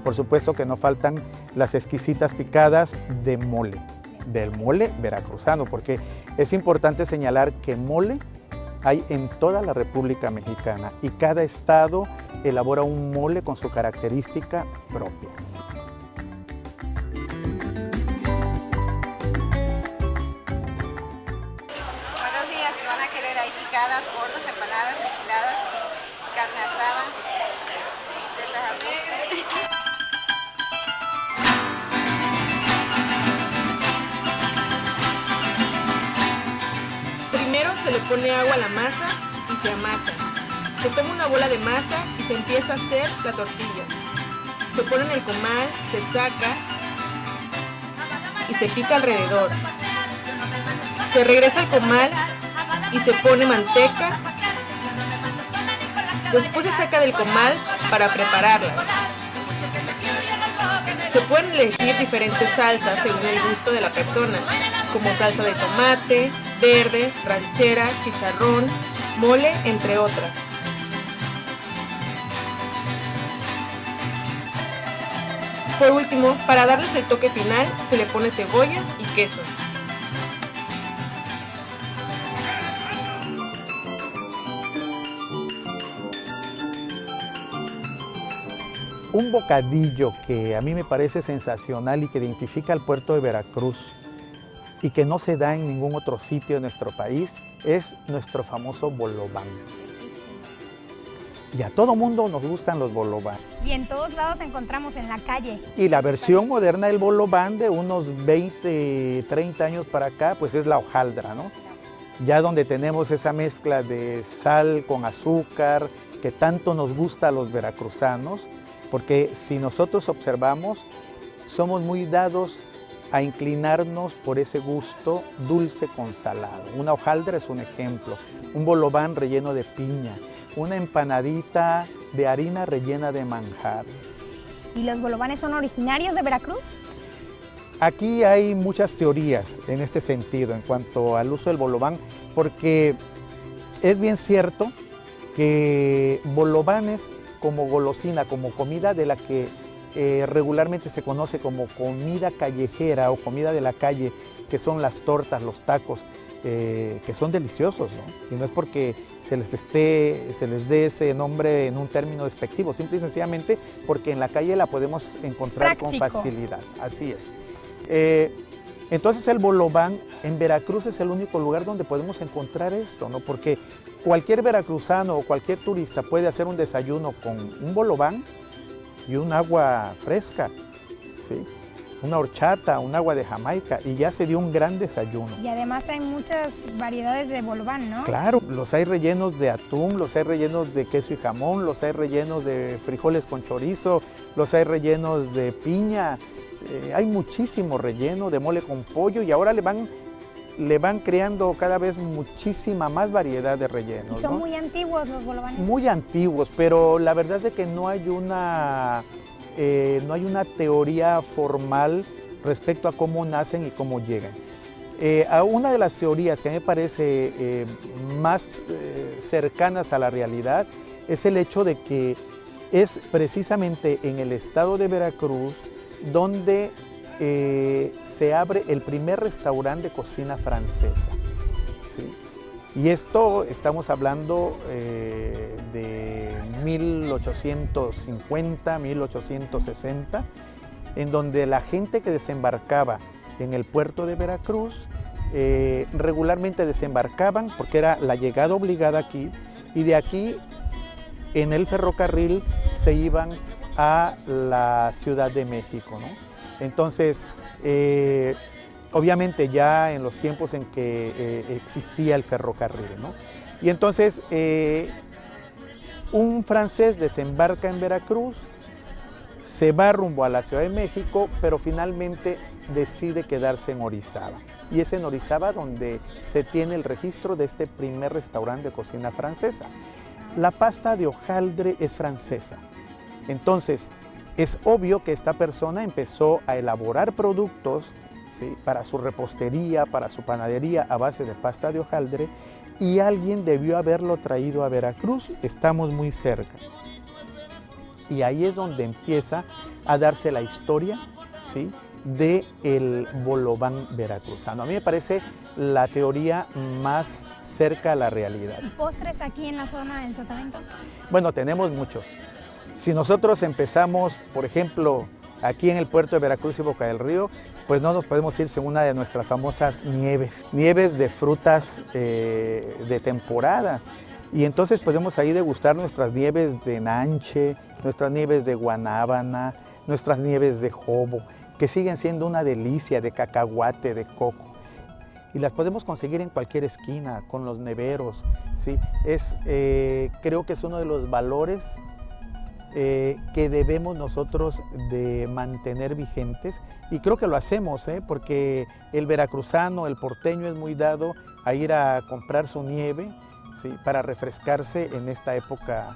por supuesto que no faltan las exquisitas picadas de mole, del mole veracruzano, porque es importante señalar que mole hay en toda la República Mexicana y cada estado elabora un mole con su característica propia. Buenos días, ¿qué van a querer? Hay picadas, gordos, empanadas, enchiladas, carne asada, de Tajapuco. Primero se le pone agua a la masa y se amasa. Se toma una bola de masa y se empieza a hacer la tortilla. Se pone en el comal, se saca y se pica alrededor. Se regresa al comal y se pone manteca. Después se saca del comal para prepararla. Se pueden elegir diferentes salsas según el gusto de la persona, como salsa de tomate, verde, ranchera, chicharrón, mole, entre otras. Por último, para darles el toque final, se le pone cebolla y queso. Un bocadillo que a mí me parece sensacional y que identifica al puerto de Veracruz y que no se da en ningún otro sitio de nuestro país es nuestro famoso bolobán. Y a todo mundo nos gustan los bolobán. Y en todos lados encontramos en la calle. Y la versión moderna del bolobán de unos 20, 30 años para acá, pues es la hojaldra, ¿no? Ya donde tenemos esa mezcla de sal con azúcar que tanto nos gusta a los veracruzanos, porque si nosotros observamos, somos muy dados a inclinarnos por ese gusto dulce con salado. Una hojaldra es un ejemplo, un bolobán relleno de piña, una empanadita de harina rellena de manjar. ¿Y los bolovanes son originarios de Veracruz? Aquí hay muchas teorías en este sentido en cuanto al uso del bolobán, porque es bien cierto que bolovanes como golosina, como comida de la que regularmente se conoce como comida callejera o comida de la calle, que son las tortas, los tacos, que son deliciosos, ¿no? Y no es porque se les dé ese nombre en un término despectivo, simple y sencillamente porque en la calle la podemos encontrar con facilidad. Así es. Entonces el bolobán en Veracruz es el único lugar donde podemos encontrar esto, ¿no? Porque cualquier veracruzano o cualquier turista puede hacer un desayuno con un bolobán y un agua fresca, ¿sí? Una horchata, un agua de Jamaica, y ya se dio un gran desayuno. Y además hay muchas variedades de bolobán, ¿no? Claro, los hay rellenos de atún, los hay rellenos de queso y jamón, los hay rellenos de frijoles con chorizo, los hay rellenos de piña, hay muchísimo relleno de mole con pollo, y ahora le van creando cada vez muchísima más variedad de rellenos. Y son, ¿no? Muy antiguos los bolovanes. Muy antiguos, pero la verdad es de que no hay una teoría formal respecto a cómo nacen y cómo llegan. Una de las teorías que a mí me parece más cercanas a la realidad es el hecho de que es precisamente en el estado de Veracruz donde se abre el primer restaurante de cocina francesa, ¿sí? Y esto estamos hablando de 1850, 1860, en donde la gente que desembarcaba en el puerto de Veracruz regularmente desembarcaban porque era la llegada obligada aquí, y de aquí en el ferrocarril se iban a la Ciudad de México, ¿no? Entonces, obviamente ya en los tiempos en que existía el ferrocarril, ¿no? Y entonces un francés desembarca en Veracruz, se va rumbo a la Ciudad de México, pero finalmente decide quedarse en Orizaba. Y es en Orizaba donde se tiene el registro de este primer restaurante de cocina francesa. La pasta de hojaldre es francesa. Entonces, es obvio que esta persona empezó a elaborar productos, ¿sí?, para su repostería, para su panadería a base de pasta de hojaldre, y alguien debió haberlo traído a Veracruz. Estamos muy cerca. y ahí es donde empieza a darse la historia, ¿sí?, del bolobán veracruzano. A mí me parece la teoría más cerca a la realidad. ¿Y postres aquí en la zona del Sotavento? Bueno, tenemos muchos. Si nosotros empezamos, por ejemplo, aquí en el puerto de Veracruz y Boca del Río, pues no nos podemos ir sin una de nuestras famosas nieves. Nieves de frutas de temporada. Y entonces podemos ahí degustar nuestras nieves de nanche, nuestras nieves de guanábana, nuestras nieves de jobo, que siguen siendo una delicia, de cacahuate, de coco. Y las podemos conseguir en cualquier esquina, con los neveros, ¿sí? Creo que es uno de los valores que debemos nosotros de mantener vigentes, y creo que lo hacemos, porque el veracruzano, el porteño es muy dado a ir a comprar su nieve, ¿sí?, para refrescarse en esta época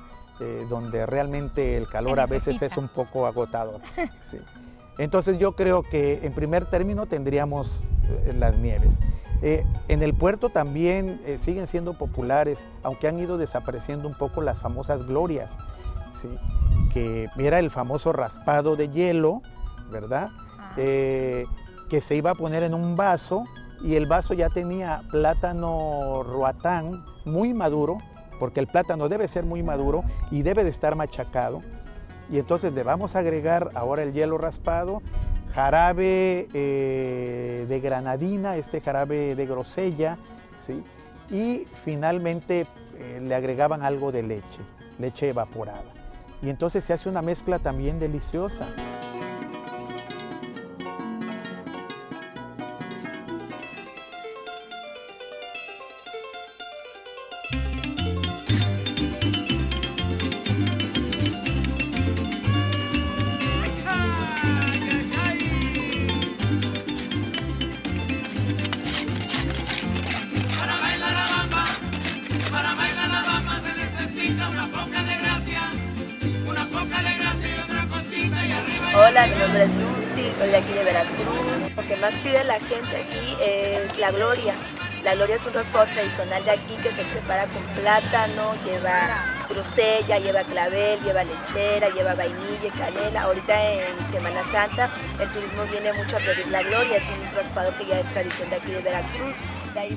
donde realmente el calor a veces es un poco agotador. ¿Sí? Entonces yo creo que en primer término tendríamos las nieves. En el puerto también siguen siendo populares, aunque han ido desapareciendo un poco las famosas glorias, ¿sí?, que era el famoso raspado de hielo, ¿verdad? Que se iba a poner en un vaso, y el vaso ya tenía plátano roatán muy maduro, porque el plátano debe ser muy maduro y debe de estar machacado. Y entonces le vamos a agregar ahora el hielo raspado, jarabe de granadina, jarabe de grosella, ¿sí?, y finalmente le agregaban algo de leche evaporada. Y entonces se hace una mezcla también deliciosa. Hola, mi nombre es Lucy, soy de aquí de Veracruz. Lo que más pide la gente aquí es la gloria. La gloria es un raspado tradicional de aquí que se prepara con plátano, lleva grosella, lleva clavel, lleva lechera, lleva vainilla y canela. Ahorita en Semana Santa el turismo viene mucho a pedir la gloria, es un raspado que ya es tradición de aquí de Veracruz. De ahí